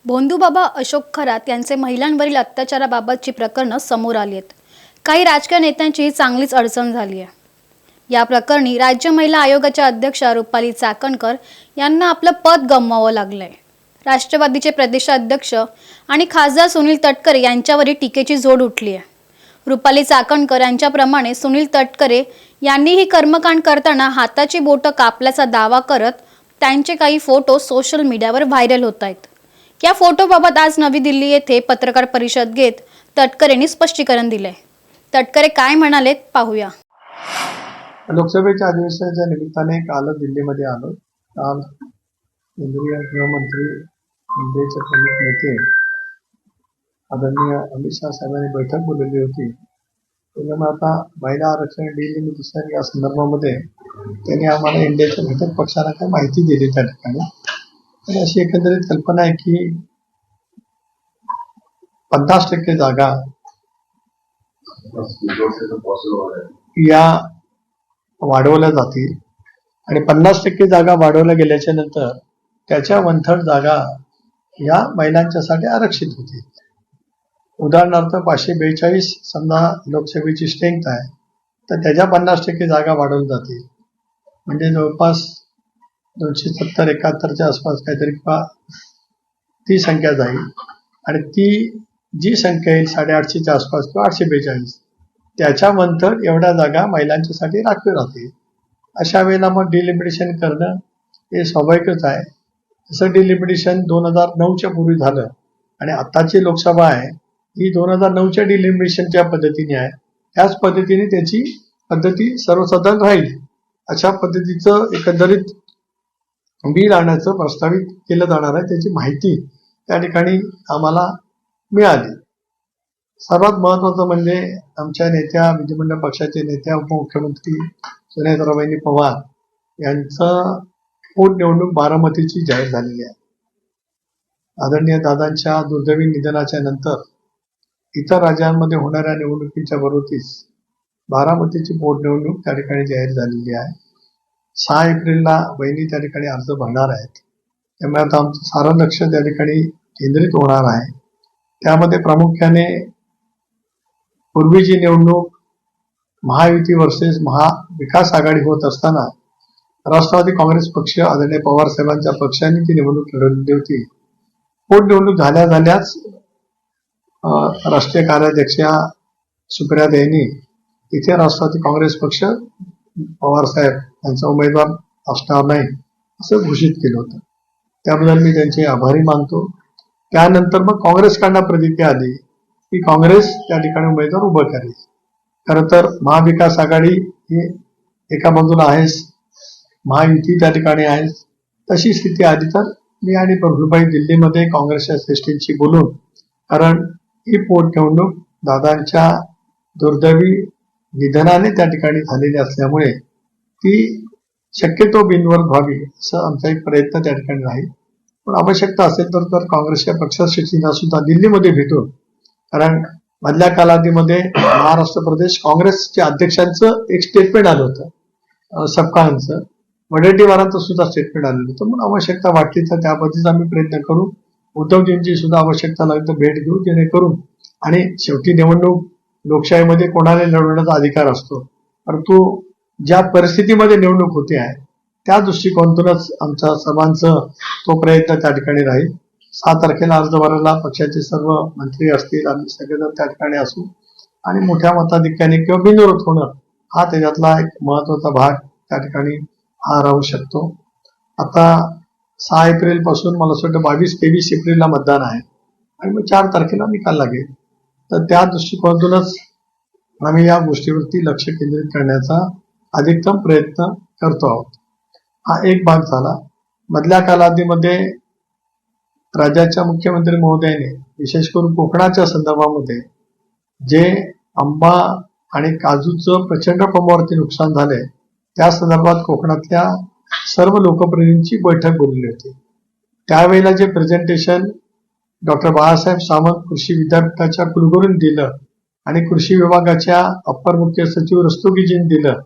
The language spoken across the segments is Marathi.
भोंदूबाबा अशोक खरात यांचे महिलांवरील अत्याचाराबाबतची प्रकरणं समोर आली आहेत. काही राजकीय नेत्यांची चांगलीच अडचण झाली आहे. या प्रकरणी राज्य महिला आयोगाच्या अध्यक्षा रुपाली चाकणकर यांना आपलं पद गमवावं लागलंय. राष्ट्रवादीचे प्रदेशाध्यक्ष आणि खासदार सुनील तटकरे यांच्यावरही टीकेची झोड उठली आहे. रुपाली चाकणकर यांच्याप्रमाणे सुनील तटकरे यांनीही कर्मकांड करताना हाताची बोटं कापल्याचा दावा करत त्यांचे काही फोटो सोशल मीडियावर व्हायरल होत आहेत. या फोटोबाबत आज नवी दिल्ली येथे पत्रकार परिषद घेत तटकरेंनी स्पष्टीकरण दिले. तटकरे काय म्हणाले पाहूया. लोकसभेच्या अधिवेशनाच्या निमित्ताने काल दिल्लीमध्ये आलो. काल केंद्रीय गृहमंत्री मुंबईचे प्रमुख नेते आदरणीय अमित शाह साहेबांनी बैठक बोलवली होती. त्यामुळे आता महिला आरक्षण डिलिमिटेशन या संदर्भामध्ये त्यांनी आम्हाला इंडियाच्या घटक पक्षाला काय माहिती दिली. त्या ठिकाणी आणि अशी एकंदरीत कल्पना आहे की 50% जागा या वाढवल्या जातील आणि 50% जागा वाढवल्या गेल्याच्या नंतर त्याच्या 1/3 जागा या महिलांच्यासाठी आरक्षित होतील. उदाहरणार्थ 542 समजा लोकसभेची स्ट्रेंथ आहे तर त्याच्या 50% जागा वाढवल्या जातील. म्हणजे जवळपास 270-71च्या आसपास काहीतरी किंवा ती संख्या जाईल आणि ती जी संख्या येईल 850च्या आसपास किंवा 842 त्याच्या 1/3 एवढ्या जागा महिलांच्यासाठी राखीव राहतील. अशा वेळेला मग डिलिमिटेशन करणं हे स्वाभाविकच आहे. जसं डिलिमिटेशन 2009च्या पूर्वी झालं आणि आताची लोकसभा आहे ही 2009च्या डिलिमिटेशनच्या पद्धतीने आहे. त्याच पद्धतीने त्याची पद्धती सर्वसाधारण राहील. अशा पद्धतीचं एकंदरीत बिल आणण्याचं प्रस्तावित केलं जाणार आहे. त्याची माहिती त्या ठिकाणी आम्हाला मिळाली. सर्वात महत्वाचं म्हणजे आमच्या नेत्या विधिमंडळ पक्षाचे नेत्या उपमुख्यमंत्री सुनेत्राबाई पवार यांचं पोटनिवडणूक बारामतीची जाहीर झालेली आहे. आदरणीय दादांच्या दुर्दैवी निधनाच्या नंतर इतर राज्यांमध्ये होणाऱ्या निवडणुकीच्या बरोबरीस बारामतीची पोटनिवडणूक त्या ठिकाणी जाहीर झालेली आहे. 6 एप्रिलला बहिणी त्या ठिकाणी अर्ज भरणार आहेत. त्यामुळे आता आमचं सारं लक्ष त्या ठिकाणी केंद्रित होणार आहे. त्यामध्ये प्रामुख्याने पूर्वीची निवडणूक महायुती वर्सेस महाविकास आघाडी होत असताना राष्ट्रवादी काँग्रेस पक्ष आदरणीय पवार साहेबांच्या पक्षाने ती निवडणूक लढवली होती. पोटनिवडणूक झाल्याच राष्ट्रीय कार्याध्यक्षा सुप्रियाताईंनी इथे राष्ट्रवादी काँग्रेस पक्ष पवार साहेब यांचा उमेदवार असणार नाही असं घोषित केलं होतं. त्याबद्दल मी त्यांचे आभारी मानतो. त्यानंतर मग काँग्रेसकडनं प्रतिक्रिया आली की काँग्रेस त्या ठिकाणी उमेदवार उभं करेल. खरं तर महाविकास आघाडी ही एका बाजूला आहेच, महायुती त्या ठिकाणी आहे. तशी स्थिती आली तर मी आणि प्रफुल्लभाई दिल्लीमध्ये काँग्रेसच्या श्रेष्ठींशी बोलून, कारण ही पोटनिवडणूक दादांच्या दुर्दैवी निधनाने त्या ठिकाणी झालेली असल्यामुळे ती शक्यतो बिनविरोध व्हावी असं आमचा एक प्रयत्न त्या ठिकाणी राहील. पण आवश्यकता असेल तर काँग्रेसच्या पक्षश्रेष्ठींना सुद्धा दिल्लीमध्ये भेटून, कारण मधल्या कालावधीमध्ये महाराष्ट्र प्रदेश काँग्रेसच्या अध्यक्षांचं एक स्टेटमेंट आलं होतं, सपकाळांचं, वडेट्टीवारांचं सुद्धा स्टेटमेंट आलेलं होतं. म्हणून आवश्यकता वाटली तर त्या पद्धतीचा आम्ही प्रयत्न करू. उद्धवजींची सुद्धा आवश्यकता लागली तर भेट घेऊ, जेणेकरून आणि शेवटी निवडणूक लोकशाहीमध्ये कोणाला लढवण्याचा अधिकार असतो, परंतु ज्या परिस्थितीमध्ये निवडणूक होते आहे त्या दृष्टिकोनातूनच आमच्या सर्वांचं तो प्रयत्न त्या ठिकाणी राहील. 6 तारखेला अर्ज भरायला पक्षाचे सर्व मंत्री असतील, आम्ही सगळेजण त्या ठिकाणी असू आणि मोठ्या मताधिक्याने किंवा बिनविरोध होणं हा त्याच्यातला एक महत्वाचा भाग त्या ठिकाणी हा राहू शकतो. आता 6 एप्रिल पासून मला असं वाटतं 22-23 एप्रिलला मतदान आहे आणि मग 4 तारखेला निकाल लागेल. तर त्या दृष्टिकोनातूनच आम्ही या गोष्टीवरती लक्ष केंद्रित करण्याचा अधिकतम प्रयत्न करतो आहोत. हा एक भाग झाला. मधल्या कालावधीमध्ये राज्याच्या मुख्यमंत्री महोदयाने विशेष करून कोकणाच्या संदर्भामध्ये जे आंबा आणि काजूचं प्रचंड प्रमाणावरती नुकसान झालंय त्या संदर्भात कोकणातल्या सर्व लोकप्रतिनिधींची बैठक बोलवली होती. त्यावेळेला जे प्रेझेंटेशन डॉक्टर बाळासाहेब सावंत कृषी विद्यापीठाच्या कुलगुरूंनी दिलं आणि कृषी विभागाच्या अप्पर मुख्य सचिव रस्तोगीजींनी दिलं,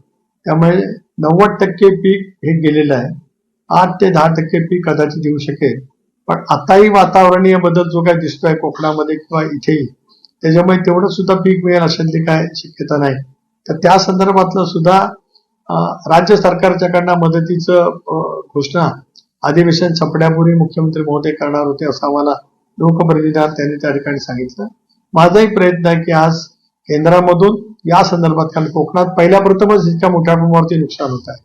त्यामुळे 90% पीक हे गेलेलं आहे. 8 ते 10% पीक कदाचित येऊ शकेल. पण आताही वातावरणीय बदल जो काय दिसतोय कोकणामध्ये किंवा इथेही, त्याच्यामुळे तेवढं सुद्धा पीक मिळेल अशातली काय शक्यता नाही. तर त्या संदर्भातलं सुद्धा राज्य सरकारच्याकडनं मदतीचं घोषणा अधिवेशन संपण्यापूर्वी मुख्यमंत्री महोदय करणार होते असं आम्हाला लोकप्रतिनिधी त्यांनी त्या ठिकाणी सांगितलं. माझाही प्रयत्न आहे की आज केंद्रामधून या संदर्भात, कारण कोकणात पहिल्या प्रथमच इतक्या मोठ्या प्रमाणावरती नुकसान होत आहे,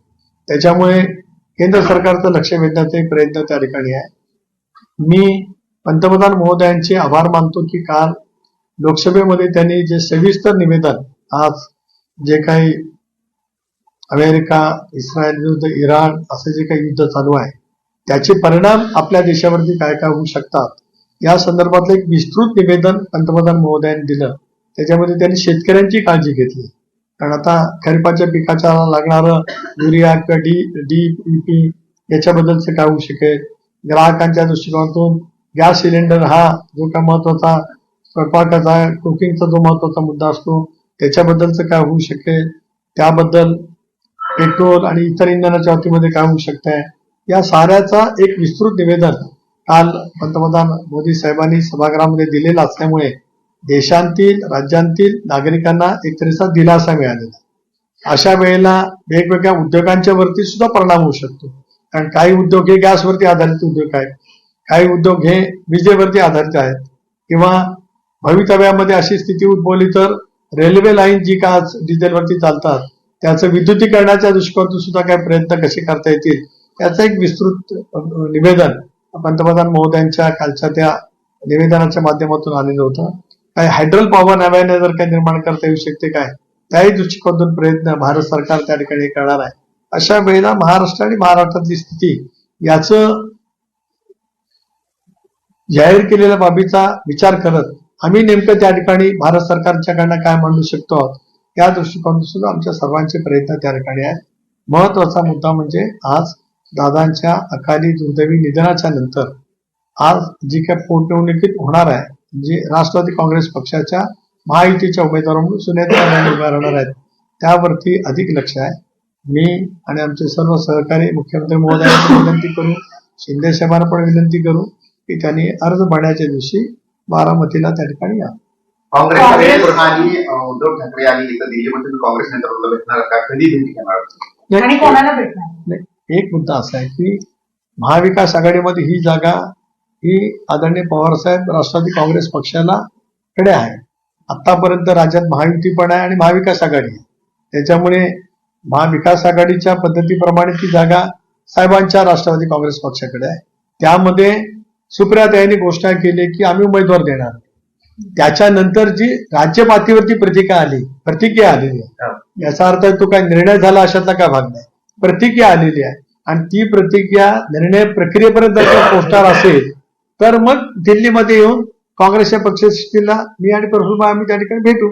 त्याच्यामुळे केंद्र सरकारचं लक्ष वेधण्याचाही प्रयत्न त्या ठिकाणी आहे. मी पंतप्रधान महोदयांचे आभार मानतो की काल लोकसभेमध्ये त्यांनी जे सविस्तर निवेदन, आज जे काही अमेरिका इस्रायल विरुद्ध इराण असं जे काही युद्ध चालू आहे त्याचे परिणाम आपल्या देशावरती काय काय होऊ शकतात या संदर्भातलं एक विस्तृत निवेदन पंतप्रधान महोदयांनी दिलं. त्याच्यामध्ये त्यांनी शेतकऱ्यांची काळजी घेतली, कारण आता खरीपाच्या पिकाच्या लागणारं युरिया किंवा DEP याच्याबद्दलचं काय होऊ शकेल, ग्राहकांच्या दृष्टिकोनातून गॅस सिलेंडर हा जो काय महत्वाचा स्वयंपाकाचा कुकिंगचा जो महत्वाचा मुद्दा असतो त्याच्याबद्दलचं काय होऊ शकेल, त्याबद्दल पेट्रोल आणि इतर इंधनाच्या बाबतीमध्ये काय होऊ शकतंय, या साऱ्याचा एक विस्तृत निवेदन काल पंतप्रधान मोदी साहेबांनी सभागृहामध्ये दिलेलं असल्यामुळे देशांतील राज्यांतील नागरिकांना एक तऱ्हेचा दिलासा मिळालेला. अशा वेळेला वेगवेगळ्या उद्योगांच्या वरती सुद्धा परिणाम होऊ शकतो, कारण काही उद्योग हे गॅसवरती आधारित उद्योग आहेत, काही उद्योग हे विजेवरती आधारित आहेत, किंवा भवितव्यामध्ये अशी स्थिती उद्भवली तर रेल्वे लाईन जी का आज डिझेलवरती चालतात त्याचं विद्युतीकरणाच्या दृष्टिकोनातून सुद्धा काय प्रयत्न कसे करता येतील याचं एक विस्तृत निवेदन पंतप्रधान महोदयांच्या कालच्या त्या निवेदनाच्या माध्यमातून आलेलं होतं. काही हायड्रल पॉवर नव्याने जर काही निर्माण करता येऊ शकते काय, त्याही दृष्टिकोनातून प्रयत्न भारत सरकार त्या ठिकाणी करणार आहे. अशा वेळेला महाराष्ट्र आणि महाराष्ट्रातली स्थिती याचं जाहीर केलेल्या बाबीचा विचार करत आम्ही नेमकं त्या ठिकाणी भारत सरकारच्याकडनं काय मांडू शकतो आहोत या दृष्टिकोनातून सुद्धा आमच्या सर्वांचे प्रयत्न त्या ठिकाणी आहेत. महत्वाचा मुद्दा म्हणजे आज दादांच्या अकाली दुर्दैवी निधनाच्या नंतर आज जी काय पोटनिवडणुकीत होणार आहे, जी राष्ट्रवादी काँग्रेस पक्षाच्या महायुतीच्या उमेदवार म्हणून सुनेत्रा उभ्या राहणार आहेत, त्यावरती अधिक लक्ष आहे. मी आणि आमचे सर्व सहकारी मुख्यमंत्री महोदयांना विनंती करू, शिंदे साहेबांना पण विनंती करू की त्यांनी अर्ज भरण्याच्या दिवशी बारामतीला त्या ठिकाणी या. काँग्रेस आणि उद्धव ठाकरे आणि इथं दिल्लीमध्ये काँग्रेस नेत्यांना भेटणार का, कधी भेटी घेणार आणि कोणाला भेटणार? एक मुद्दा असा आहे की महाविकास आघाडीमध्ये ही जागा ही आदरणीय पवारसाहेब राष्ट्रवादी काँग्रेस पक्षाला कडे आहे. आतापर्यंत राज्यात महायुती पण आहे आणि महाविकास आघाडी आहे, त्याच्यामुळे महाविकास आघाडीच्या पद्धतीप्रमाणे ती जागा साहेबांच्या राष्ट्रवादी काँग्रेस पक्षाकडे आहे. त्यामध्ये सुप्रियाताईंनी घोषणा केली की आम्ही उमेदवार देणार. त्याच्यानंतर जी राज्य पातळीवरती प्रतिक्रिया आलेली आहे, याचा अर्थ तो काय निर्णय झाला अशातला काय भाग नाही, प्रतिक्रिया आलेली आहे. आणि ती प्रतिक्रिया निर्णय प्रक्रियेपर्यंत जर पोहोचणार असेल तर मग दिल्लीमध्ये येऊन काँग्रेसच्या पक्षश्रेष्ठीला मी आणि प्रफुल्ल आम्ही त्या ठिकाणी भेटू.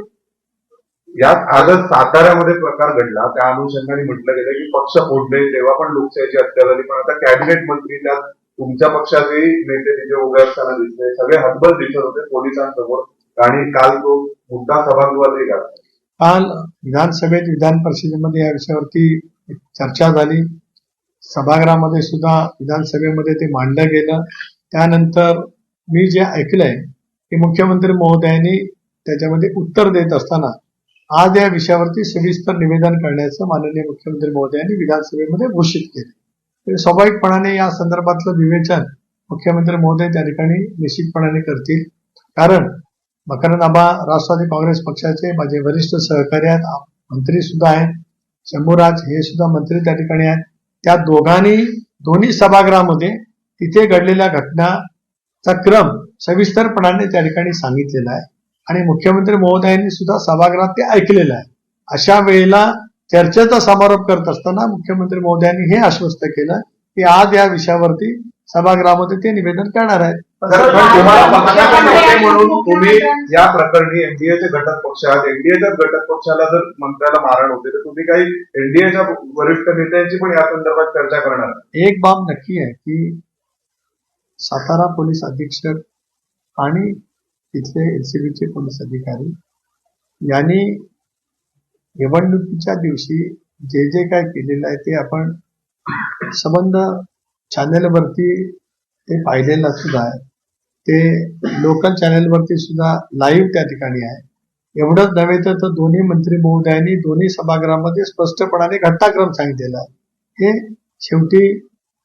यात आजच साताऱ्यामध्ये प्रकार घडला, त्या अनुषंगाने म्हटलं गेलं की पक्ष फोडले, तेव्हा पण लोकशाहीची हत्या झाली, पण आता कॅबिनेट मंत्री त्यात तुमच्या पक्षाचे नेते तिथे उभे असताना दिसले, सगळे हतबल दिसत होते पोलिसांसमोर, आणि काल तो मुद्दा सभागृहातही घातला. काल विधानसभेत विधान परिषदेमध्ये या विषयावरती चर्चा झाली, सभागृहामध्ये सुद्धा विधानसभेमध्ये ते मांडलं गेलं. त्यानंतर मी जे ऐकलंय की मुख्यमंत्री महोदयांनी त्याच्यामध्ये उत्तर देत असताना आज या विषयावरती सविस्तर निवेदन करण्याचं माननीय मुख्यमंत्री महोदयांनी विधानसभेमध्ये घोषित केले. तर स्वाभाविकपणाने या संदर्भातलं विवेचन मुख्यमंत्री महोदय त्या ठिकाणी निश्चितपणाने करतील, कारण मकरंद आबा राष्ट्रवादी काँग्रेस पक्षाचे माझे वरिष्ठ सहकारी आहेत, मंत्री सुद्धा आहेत, शंभूराज हे सुद्धा मंत्री त्या ठिकाणी आहेत. त्या दोन्ही सभागृहामध्ये तिथे घडलेल्या घटनाचा क्रम सविस्तरपणाने त्या ठिकाणी सांगितलेला आहे आणि मुख्यमंत्री महोदयांनी सुद्धा सभागृहात ते ऐकलेलं आहे. अशा वेळेला चर्चेचा समारोप करत असताना मुख्यमंत्री महोदयांनी हे आश्वस्त केलं की आज या विषयावरती सभागृहामध्ये ते निवेदन करणार आहेत. म्हणून तुम्ही या प्रकरणी एनडीएचे घटक पक्ष आहात, एनडीएच्या घटक पक्षाला जर मंत्र्याला मारण होते तर तुम्ही काही एनडीएच्या वरिष्ठ नेत्यांची पण या संदर्भात चर्चा करणार? एक बाब नक्की आहे की सातारा पोलीस अधीक्षक आणि तिथले एलसीबीचे पोलीस अधिकारी यांनी निवडणुकीच्या दिवशी जे काय केलेलं आहे ते आपण संबंध चॅनेलवरती ते पाहिलेलं सुद्धा आहे. ते लोकल चॅनेलवरती सुद्धा लाईव्ह त्या ठिकाणी आहे. एवढंच नव्हे तर दोन्ही मंत्री महोदयांनी दोन्ही सभागृहामध्ये स्पष्टपणाने घटनाक्रम सांगितलेला आहे. हे शेवटी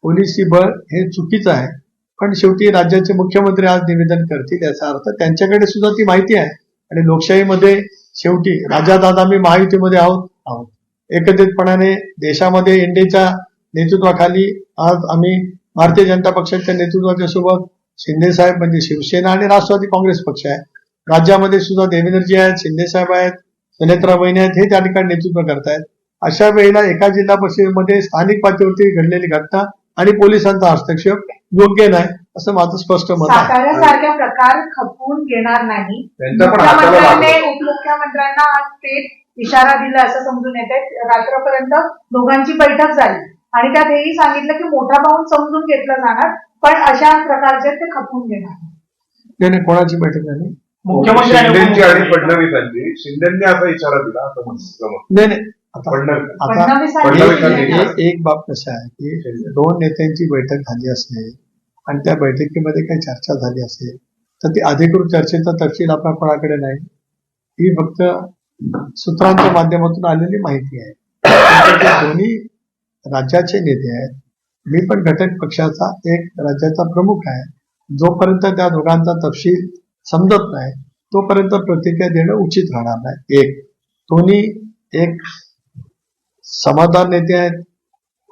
पोलिसी बळ हे चुकीचं आहे, पण शेवटी राज्याचे मुख्यमंत्री आज निवेदन करतील याचा अर्थ त्यांच्याकडे सुद्धा ती माहिती आहे. आणि लोकशाहीमध्ये शेवटी राजादादा आम्ही महायुतीमध्ये आहोत एकत्रितपणाने देशामध्ये एनडीएच्या नेतृत्वाखाली आज आम्ही भारतीय जनता पक्षाच्या नेतृत्वाच्या सोबत शिंदे साहेब म्हणजे शिवसेना आणि राष्ट्रवादी काँग्रेस पक्ष आहे. राज्यामध्ये सुद्धा देवेंद्रजी आहेत, शिंदे साहेब आहेत, सुनेत्रा वहिनी आहेत, हे त्या ठिकाणी नेतृत्व करतायत. अशा वेळेला एका जिल्हा परिषदेमध्ये स्थानिक पातळीवरती घडलेली घटना आणि पोलिसांचा हस्तक्षेप योग्य नाही असं माझं स्पष्ट मत आहे. साताऱ्यासारख्या प्रकार खपवून घेणार नाही. त्यांच्या पण हाताला मुख्यमंत्र्यांनी लागलं. उपमुख्यमंत्र्यांना आज थेट इशारा दिला असं समजून येते. रात्रपर्यंत दोघांची बैठक झाली आणि त्यात हेही सांगितलं की मोठा पाहून समजून घेतलं जाणार, पण अशा प्रकारचे ते खपवून घेणार. नाही, कोणाची बैठक झाली? शिंदेची आणि फडणवीसांची. शिंदेंनी असा इशारा दिला असं म्हणतो. नाही आता फडणवीसांनी एक बाब कशा आहे की दोन नेत्यांची बैठक झाली असेल आणि त्या बैठकीमध्ये काही चर्चा झाली असेल तर ती अधिकृत चर्चेचा तपशील आपल्या कोणाकडे नाही. ही फक्त सूत्रांच्या माध्यमातून आलेली माहिती आहे. ते दोन्ही राज्याचे नेते आहेत. मी पण घटक पक्षाचा एक राज्याचा प्रमुख आहे. जोपर्यंत त्या दोघांचा तपशील समजत नाही तोपर्यंत प्रतिक्रिया देणं उचित राहणार नाही. दोन्ही एक समाधान नेते आहेत.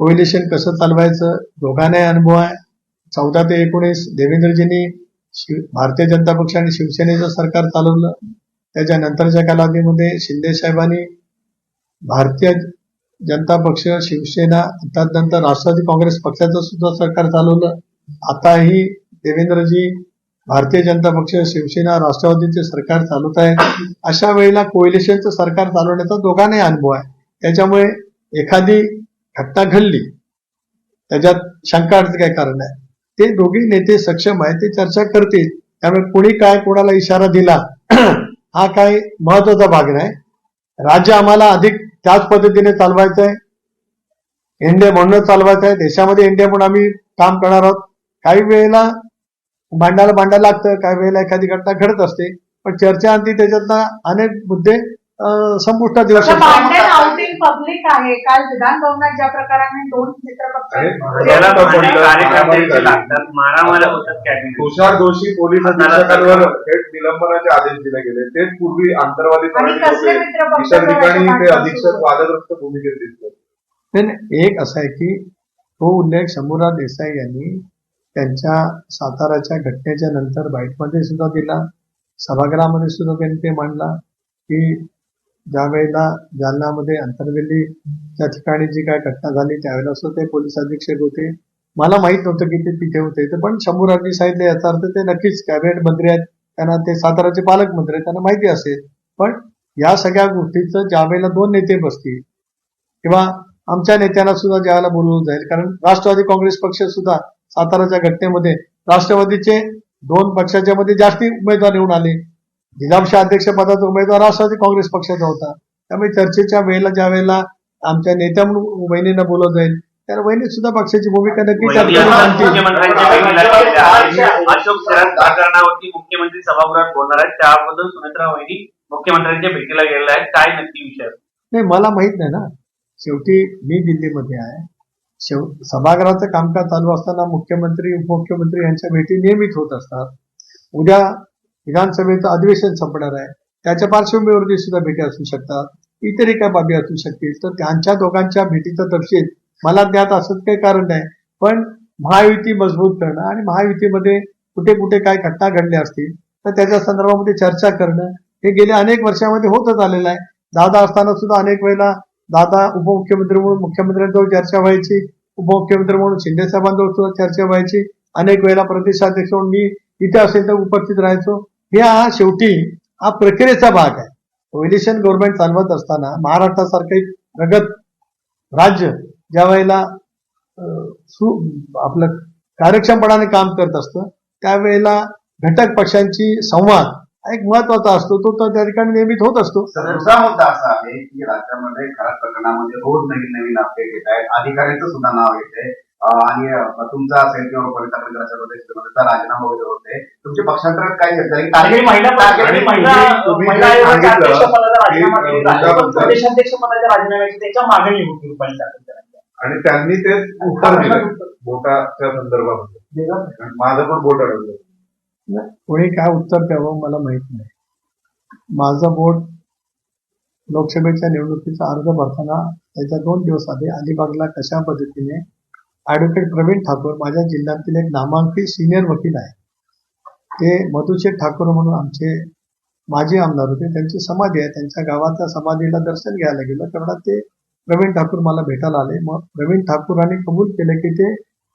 कोएलिशन कसं चालवायचं दोघांनाही अनुभव आहे. 14 ते 19 देवेंद्रजींनी भारतीय जनता पक्ष आणि शिवसेनेचं सरकार चालवलं. त्याच्यानंतरच्या कालावधीमध्ये शिंदे साहेबांनी भारतीय जनता पक्ष, शिवसेना, त्यानंतर राष्ट्रवादी काँग्रेस पक्षाचं सुद्धा सरकार चालवलं. आताही देवेंद्रजी भारतीय जनता पक्ष, शिवसेना, राष्ट्रवादीचे सरकार चालवत आहे. अशा वेळेला कोएलिशनचं सरकार चालवण्याचा दोघांनाही अनुभव आहे. त्याच्यामुळे एखादी घटना घडली त्याच्यात शंकाचं काय कारण आहे. ते दोघी नेते सक्षम आहेत, ते चर्चा करतील. त्यामुळे कोणी काय कोणाला इशारा दिला हा काही महत्वाचा भाग नाही. राज्य आम्हाला अधिक त्याच पद्धतीने चालवायचं आहे. इंडिया म्हणून चालवायचं आहे. देशामध्ये इंडिया म्हणून आम्ही काम करणार आहोत. काही वेळेला भांडायला लागतं, काही वेळेला एखादी घटना घडत असते, पण चर्चा अंती त्याच्यातनं अनेक मुद्दे संपुष्टात येऊ शकतात. भांडण आउटिंग पब्लिक आहे. काल विधान भवनात ज्या प्रकाराने दोन मित्रपक्ष तुषार दोषी पोलीस अधीक्षकांवर थेट निलंबनाचे आदेश दिले गेले. तेच पूर्वी आंतरवादी आणि कसले मित्रपक्ष इतर ठिकाणी ते अधीक्षक वादग्रस्त भूमिकेत दिसले. एक असं आहे की तो उल्लेख शंभूराज देसाई यांनी त्यांच्या साताराच्या घटनेच्या नंतर बाईटमध्ये सुद्धा दिला, सभागृहामध्ये सुद्धा त्यांनी ते मांडला की ज्या वेळेला जालन्यामध्ये अंतरवेलीच्या ठिकाणी जी काय घटना झाली त्यावेळेला सुद्धा ते पोलीस अधीक्षक होते. मला माहित नव्हतं की ते तिथे होते, पण शंभूराजनी सांगितले याचा अर्थ ते नक्कीच कॅबिनेट मंत्री आहेत, त्यांना ते साताराचे पालकमंत्री आहेत, त्यांना माहिती असेल. पण या सगळ्या गोष्टीचं ज्या वेळेला दोन नेते बसतील किंवा आमच्या नेत्यांना सुद्धा ज्यावेळेला बोलवलं जाईल, कारण राष्ट्रवादी काँग्रेस पक्ष सुद्धा साताराच्या घटनेमध्ये राष्ट्रवादीचे दोन पक्षाच्या मध्ये जास्ती उमेदवार निवडून आले. जिल्हा अध्यक्ष पदाचा उमेदवार राष्ट्रवादी काँग्रेस पक्षाचा होता. त्यामुळे चर्चेच्या वेळेला ज्या वेळेला आमच्या नेत्या म्हणून वहिनींना बोलवलं जाईल त्या वहिनी सुद्धा पक्षाची भूमिका नक्की अशोक सराफ प्रकरणावरती मुख्यमंत्री सभागृहात बोलणार आहेत. त्याबद्दल सुनेत्रा वहिनी मुख्यमंत्र्यांच्या भेटीला गेलेल्या आहेत. काय नक्की विषय? नाही, मला माहित नाही ना. शेवटी मी दिल्लीमध्ये आहे. सभागृहाचं कामकाज चालू असताना मुख्यमंत्री, उपमुख्यमंत्री यांच्या भेटी नियमित होत असतात. उद्या विधानसभेचं अधिवेशन संपणार आहे, त्याच्या पार्श्वभूमीवरती सुद्धा भेटी असू शकतात, इतरही काय बाबी असू शकतील. तर त्यांच्या दोघांच्या भेटीचा तपशील मला ज्ञात असत काही कारण नाही. पण महायुती मजबूत करणं आणि महायुतीमध्ये कुठे कुठे काय घटना घडल्या असतील तर त्याच्या संदर्भामध्ये चर्चा करणं हे गेल्या अनेक वर्षामध्ये होतच आलेलं आहे. दादा असताना सुद्धा अनेक वेळेला दादा उपमुख्यमंत्री म्हणून मुख्यमंत्र्यांजवळ चर्चा व्हायची, उपमुख्यमंत्री म्हणून शिंदे साहेबांजवळ सुद्धा चर्चा व्हायची. अनेक वेळेला प्रदेशाध्यक्ष म्हणून मी इथे असेल तर उपस्थित राहायचो. हा शेवटी हा प्रक्रियेचा भाग आहे. कोएलिशन गव्हर्नमेंट चालवत असताना महाराष्ट्रासारखं एक प्रगत राज्य ज्या वेळेला आपलं कार्यक्षमपणाने काम करत असतं त्यावेळेला घटक पक्षांची संवाद एक महत्वाचा असतो, तो त्या ठिकाणी नियमित होत असतो. दुसरा मुद्दा असा आहे की राज्यामध्ये खऱ्या प्रकरणामध्ये रोज नवीन नवीन अपडेट येत आहेत. अधिकाऱ्यांचं सुद्धा नाव येत आहे. आणि तुमचा असेल किंवा रुपाली चाकणकरांच्या प्रदेशाचा राजीनामा वगैरे होते, तुमच्या पक्षांतरात काय चर्चा आहे? टार्गेट महिला आणि तुम्ही जे सांगितलं की प्रदेशाध्यक्ष पदाच्या राजीनाम्याची त्याच्या मागणी होती रुपाली चाकणकरांच्या, आणि त्यांनी ते उत्तर दिलं बोटाच्या संदर्भामध्ये. माझं पण बोट अडवलं. कोणी काय उत्तर द्यावं मला माहित नाही. माझं बोट लोकसभेच्या निवडणुकीचा अर्ज भरताना त्याच्या 2 दिवस आधी अलिबागला कशा पद्धतीने ॲडव्होकेट प्रवीण ठाकूर, माझ्या जिल्ह्यातील एक नामांकित सिनियर वकील आहे, ते मधुशेठ ठाकूर म्हणून आमचे माजी आमदार होते, त्यांची समाधी आहे, त्यांच्या गावाच्या समाधीला दर्शन घ्यायला गेलं तेवढा ते प्रवीण ठाकूर मला भेटायला आले. मग प्रवीण ठाकूरांनी कबूल केलं की ते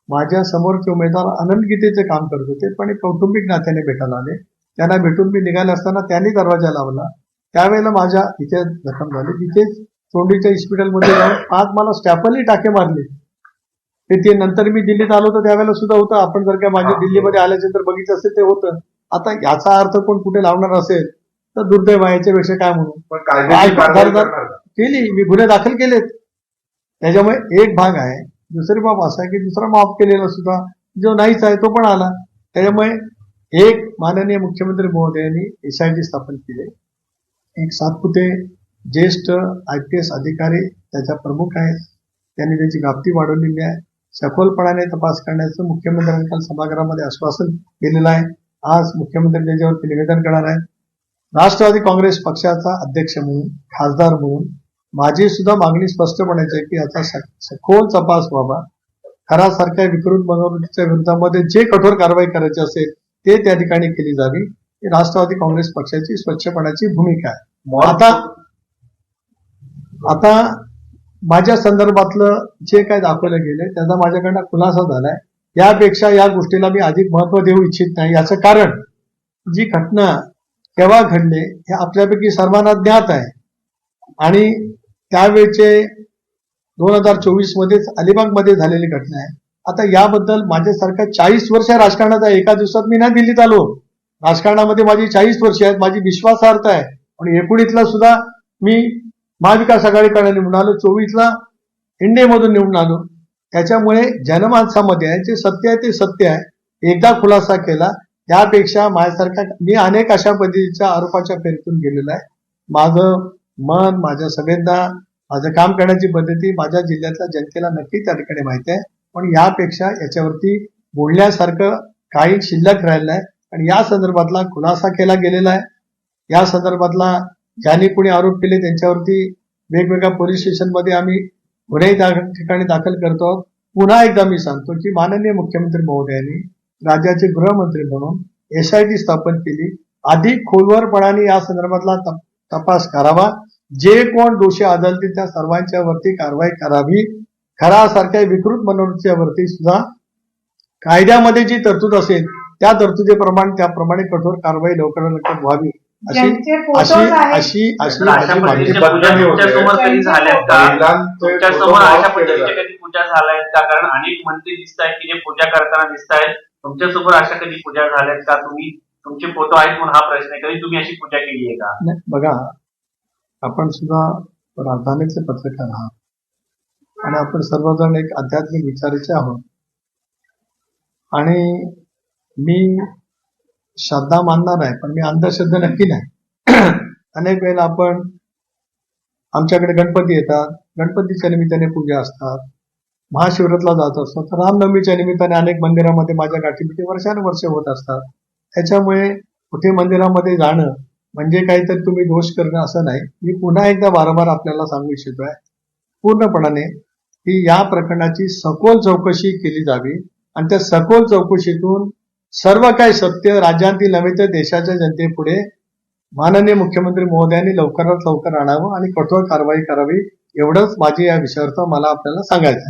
माझ्या समोरचे उमेदवार आनंद गीतेचे काम करत होते, पण कौटुंबिक नात्याने भेटायला आले. त्यांना भेटून मी निघाले असताना त्यांनी दरवाजा लावला. त्यावेळेला माझ्या इथे जखम झाली. तिथेच तोंडीच्या हॉस्पिटलमध्ये जाऊन 5 मला स्टॅपलनी टाके मारले. ते नंतर मी दिल्लीत आलो तर त्यावेळेला सुद्धा होतं. आपण जर काय माझ्या दिल्लीमध्ये आल्यानंतर बघितलं असेल ते होतं. आता याचा अर्थ कोण कुठे लावणार असेल तर दुर्दैव आहे, याच्यापेक्षा काय म्हणू. पण कायद्याची कारवाई करणार का? केली, मी गुन्हे दाखल केलेत. त्याच्यामुळे एक भाग आहे. दुसरी बाब असा आहे की दुसरा माफ केलेला सुद्धा जो नाहीच आहे तो पण आला. त्याच्यामुळे एक माननीय मुख्यमंत्री महोदयांनी SIT स्थापन केले. एक सातपुते ज्येष्ठ IPS अधिकारी त्याच्या प्रमुख आहेत. त्यांनी त्याची व्याप्ती वाढवलेली आहे. सखोलपणाने तपास करण्याचं मुख्यमंत्र्यांनी काल सभागृहामध्ये आश्वासन केलेलं आहे. आज मुख्यमंत्री त्याच्यावरती निवेदन करणार आहेत. राष्ट्रवादी काँग्रेस पक्षाचा अध्यक्ष म्हणून, खासदार म्हणून माझी सुद्धा मागणी स्पष्टपणाची आहे की याचा सखोल तपास व्हावा. खरासारख्या विकृत मनोवृत्तीच्या विरोधामध्ये जे कठोर कारवाई करायची असेल ते त्या ठिकाणी केली जावी. ही राष्ट्रवादी काँग्रेस पक्षाची स्वच्छपणाची भूमिका आहे. आता माझ्या संदर्भातलं जे काय दाखवलं गेले त्याचा माझ्याकडनं खुलासा झालाय. यापेक्षा या गोष्टीला मी अधिक महत्व देऊ इच्छित नाही. याचं कारण जी घटना केव्हा घडले हे आपल्यापैकी सर्वांना ज्ञात आहे. आणि त्यावेळेचे 2024 मध्येच अलिबागमध्ये झालेली घटना आहे. आता याबद्दल माझ्यासारखा 40 वर्ष राजकारणात आहे. एका दिवसात मी नाही दिल्लीत आलो. राजकारणामध्ये माझी 40 वर्ष आहेत. माझी विश्वासार्हता आहे. आणि 19 सुद्धा मी महाविकास आघाडीकडे निवडून आलो. 24 इंडियामधून निवडून आलो. त्याच्यामुळे जनमानसामध्ये आहे जे सत्य आहे ते सत्य आहे. एकदा खुलासा केला. त्यापेक्षा माझ्यासारखा मी अनेक अशा पद्धतीच्या आरोपाच्या फेरीतून गेलेलो आहे. माझं मन, माझ्या संवेदना, माझं काम करण्याची पद्धती माझ्या जिल्ह्यातल्या जनतेला नक्की त्या ठिकाणी माहिती आहे. पण यापेक्षा याच्यावरती बोलण्यासारखं काही शिल्लक राहिलं आहे. आणि या संदर्भातला खुलासा केला गेलेला आहे. या संदर्भातला ज्यांनी कोणी आरोप केले त्यांच्यावरती वेगवेगळ्या पोलीस स्टेशनमध्ये आम्ही गुन्हे त्या ठिकाणी दाखल करतो आहोत. पुन्हा एकदा मी सांगतो की माननीय मुख्यमंत्री महोदयांनी राज्याचे गृहमंत्री म्हणून SIT स्थापन केली. अधिक खोलवरपणाने या संदर्भातला तपास करावा. जे कोण दोषी आढळतील त्या सर्वांच्या वरती कारवाई करावी. खरासारख्या विकृत मनोवृत्तीच्या वरती सुद्धा कायद्यामध्ये जी तरतूद असेल त्या तरतुदीप्रमाणे त्याप्रमाणे कठोर कारवाई लवकरात लवकर व्हावी अशी ज्यांचे अशी photos आहेत, अशी अशी अशा माझी मागणी पद्धतीच्या पूजा तुमच्यासमोर कधी झाल्यात का? महिलांचे तुमच्यासमोर photo अशा off केले पद्धतीच्या कधी पूजा झाल्यात का? कारण अनेक मंत्री दिसत आहेत की जे पूजा करताना दिसत आहेत. तुमच्यासमोर अशा कधी पूजा झाल्यात का? तुमचे फोटो आहेत म्हणून हा प्रश्न आहे. कधी तुम्ही अशी पूजा केली आहे का? नाही, बघा, आपण सुद्धा राजधानीचे पत्रकार आहात आणि आपण सर्वजण एक आध्यात्मिक विचाराचे आहोत. आणि मी श्रद्धा मानणार आहे पण मी अंधश्रद्धा नक्की नाही. अनेक वेळेला आपण आमच्याकडे गणपती येतात, गणपतीच्या निमित्ताने पूजा असतात, महाशिवरात्रीला जात असतो, तर रामनवमीच्या निमित्ताने अनेक मंदिरामध्ये माझ्या गाठीपिठी वर्षानुवर्ष होत असतात. त्याच्यामुळे कुठे मंदिरामध्ये जाणं म्हणजे काहीतरी तुम्ही दोष करणं असं नाही. मी पुन्हा एकदा वारंवार आपल्याला सांगू इच्छितोय पूर्णपणाने की या प्रकरणाची सखोल चौकशी केली जावी आणि त्या सखोल चौकशीतून सर्व काही सत्य राज्यातील नव्हे तर देशाच्या जनतेपुढे माननीय मुख्यमंत्री महोदयांनी लवकरात लवकर आणावं आणि कठोर कारवाई करावी. एवढंच माझी या विषयावर मला आपल्याला सांगायचं.